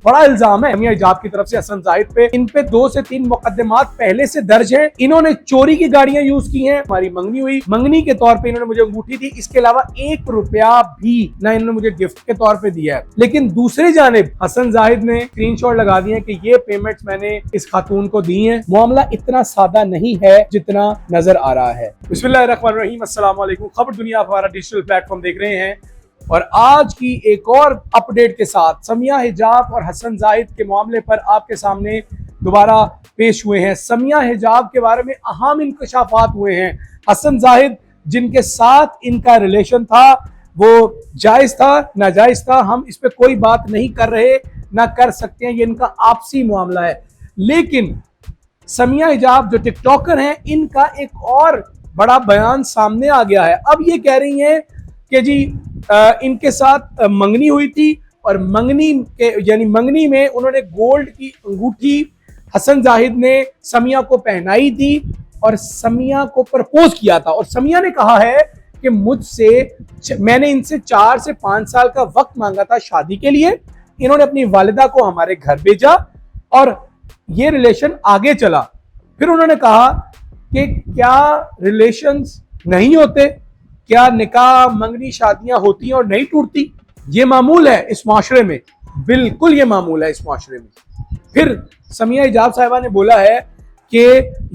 बड़ा इल्जाम है समिया हिजाब की तरफ से हसन जाहिद पे। इन पे 2 से 3 मुकदमात पहले से दर्ज हैं। इन्होंने चोरी की गाड़ियां यूज की हैं। हमारी मंगनी हुई, मंगनी के तौर पे इन्होंने मुझे अंगूठी दी। इसके अलावा 1 रुपया भी ना इन्होंने मुझे गिफ्ट के तौर पे दिया है। लेकिन दूसरी जानिब हसन जाहिद ने स्क्रीनशॉट लगा दिए कि ये पेमेंट्स मैंने इस खातून को दी हैं। मामला इतना सादा नहीं है जितना नजर आ रहा है। बिस्मिल्लाहिर्रहमानिर्रहीम, अस्सलाम वालेकुम। खबर दुनिया हमारा डिजिटल प्लेटफॉर्म देख रहे हैं और आज की एक और अपडेट के साथ समिया हिजाब और हसन जाहिद के मामले पर आपके सामने दोबारा पेश हुए हैं। समिया हिजाब के बारे में अहम इंकशाफात हुए हैं। हसन जाहिद जिनके साथ इनका रिलेशन था वो जायज था नाजायज था, हम इस पे कोई बात नहीं कर रहे, ना कर सकते हैं, ये इनका आपसी मामला है। लेकिन समिया हिजाब जो टिकटॉकर हैं, इनका एक और बड़ा बयान सामने आ गया है। अब ये कह रही हैं कि जी इनके साथ मंगनी हुई थी और मंगनी में उन्होंने गोल्ड की अंगूठी हसन जाहिद ने समिया को पहनाई थी और समिया को प्रपोज किया था। और समिया ने कहा है कि मैंने इनसे 4 से 5 साल का वक्त मांगा था शादी के लिए। इन्होंने अपनी वालिदा को हमारे घर भेजा और ये रिलेशन आगे चला। फिर उन्होंने कहा कि क्या रिलेशंस नहीं होते, क्या निकाह मंगनी शादियां होती हैं और नहीं टूटती? ये मामूल है इस माशरे में, बिल्कुल ये मामूल है इस माशरे में। फिर समिया हिजाब साहिबा ने बोला है कि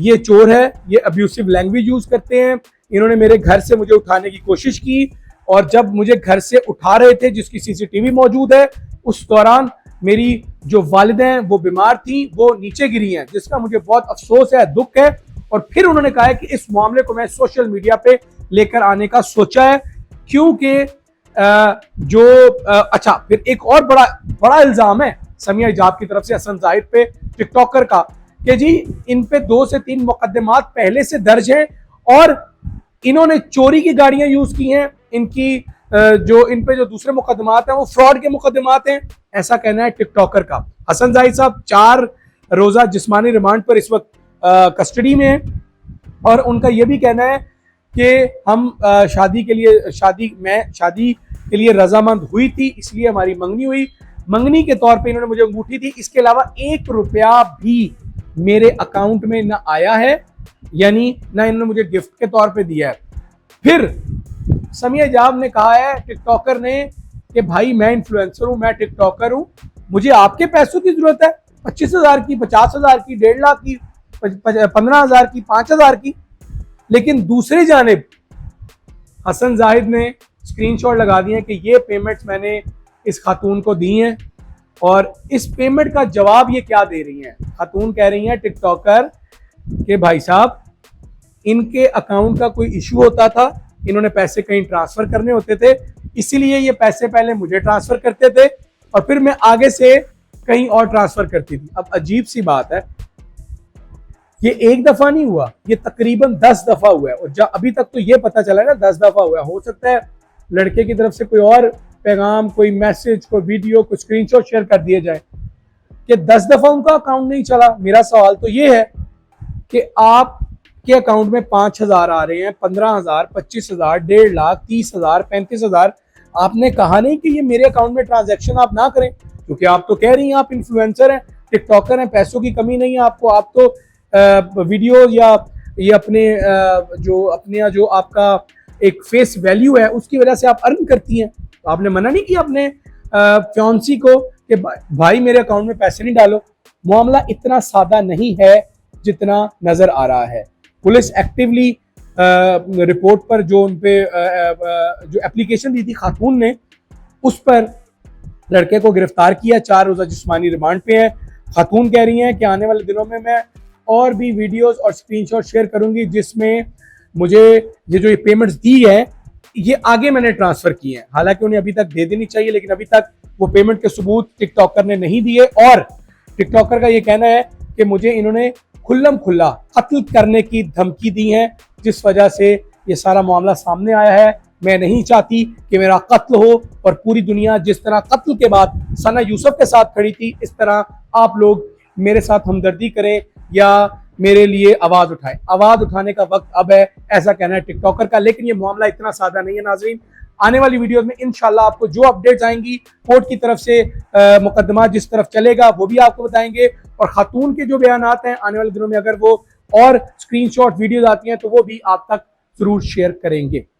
ये चोर है, ये अब्यूसिव लैंग्वेज यूज करते हैं। इन्होंने मेरे घर से मुझे उठाने की कोशिश की और जब मुझे घर से उठा रहे थे, जिसकी सीसीटीवी मौजूद है, उस दौरान मेरी जो वालिदा हैं वो बीमार थी, वो नीचे गिरी हैं, जिसका मुझे बहुत अफसोस है, दुख है। और फिर उन्होंने कहा है कि इस मामले को मैं सोशल मीडिया पे लेकर आने का सोचा है, क्योंकि अच्छा, फिर एक और बड़ा इल्जाम है समिया हिजाब की तरफ से हसन जाहिद पे, टिकटॉकर का, कि जी इन पे 2 से 3 मुकदमात पहले से दर्ज हैं और इन्होंने चोरी की गाड़ियां यूज की हैं। इन पे जो दूसरे मुकदमात हैं वो फ्रॉड के मुकदमात हैं, ऐसा कहना है टिकटॉकर का। हसन जाहिद साहब 4 रोजा जिस्मानी रिमांड पर इस वक्त कस्टडी में है और उनका यह भी कहना है कि हम शादी के लिए रजामंद हुई थी, इसलिए हमारी मंगनी हुई। मंगनी के तौर पे इन्होंने मुझे अंगूठी दी। इसके अलावा 1 रुपया भी मेरे अकाउंट में ना आया है, यानी ना इन्होंने मुझे गिफ्ट के तौर पे दिया है। फिर समिया हिजाब ने कहा है टिकटॉकर ने कि भाई मैं इन्फ्लुएंसर हूं, मैं टिकटॉकर हूं, मुझे आपके पैसों की जरूरत है, 25,000 की, 50,000 की, 1.5 लाख की, 15,000 की, 5,000 की। लेकिन दूसरी जानिब हसन जाहिद ने स्क्रीनशॉट लगा दिए कि ये पेमेंट्स मैंने इस खातून को दी हैं और इस पेमेंट का जवाब ये क्या दे रही हैं। खातून कह रही हैं टिकटॉकर के भाई साहब, इनके अकाउंट का कोई इशू होता था, इन्होंने पैसे कहीं ट्रांसफर करने होते थे, इसीलिए ये पैसे पहले मुझे ट्रांसफर करते थे और फिर मैं आगे से कहीं और ट्रांसफर करती थी। अब अजीब सी बात है, ये एक दफा नहीं हुआ, ये तकरीबन 10 दफा हुआ है। और अभी तक तो ये पता चला है ना 10 दफा हुआ है। हो सकता है लड़के की तरफ से कोई और पैगाम, कोई मैसेज, कोई वीडियो, कोई स्क्रीनशॉट शेयर कर दिए जाए कि 10 दफा उनका अकाउंट नहीं चला। मेरा सवाल तो ये है कि आपके अकाउंट में 5,000 आ रहे हैं, 15,000, 25,000, 1.5 लाख, 30,000, 35,000, आपने कहा नहीं कि ये मेरे अकाउंट में ट्रांजैक्शन आप ना करें, क्योंकि आप तो कह रही हैं आप इन्फ्लुएंसर हैं, टिकटॉकर हैं, पैसों की कमी नहीं है आपको, आप तो वीडियो या ये जो आपका एक फेस वैल्यू है उसकी वजह से आप अर्न करती हैं। तो आपने मना नहीं किया अपने फियांसी को कि भाई मेरे अकाउंट में पैसे नहीं डालो। मामला इतना सादा नहीं है जितना नजर आ रहा है। पुलिस एक्टिवली रिपोर्ट पर जो उनपे जो एप्लीकेशन दी थी खातून ने, उस पर लड़के को गिरफ्तार किया। 4 रोजा जिस्मानी रिमांड पे है। खातून कह रही हैं कि आने वाले दिनों में मैं और भी वीडियोस और स्क्रीनशॉट शेयर करूंगी जिसमें मुझे ये पेमेंट्स दी है ये आगे मैंने ट्रांसफर की हैं। हालांकि उन्हें अभी तक दे देनी चाहिए, लेकिन अभी तक वो पेमेंट के सबूत टिकटॉकर ने नहीं दिए। और टिकटॉकर का ये कहना है कि मुझे इन्होंने खुल्लम खुल्ला कत्ल करने की धमकी दी है, जिस वजह से ये सारा मामला सामने आया है। मैं नहीं चाहती कि मेरा कत्ल हो और पूरी दुनिया जिस तरह कत्ल के बाद सना यूसुफ के साथ खड़ी थी, इस तरह आप लोग मेरे साथ हमदर्दी करें या मेरे लिए आवाज उठाएं। आवाज उठाने का वक्त अब है, ऐसा कहना है टिकटॉकर का। लेकिन ये मामला इतना सादा नहीं है नाज़रीन। आने वाली वीडियो में इंशाल्लाह आपको जो अपडेट्स आएंगी कोर्ट की तरफ से, मुकदमा जिस तरफ चलेगा वो भी आपको बताएंगे, और खातून के जो बयानात हैं आने वाले दिनों में अगर वो और स्क्रीनशॉट वीडियोज आती हैं तो वो भी आप तक जरूर शेयर करेंगे।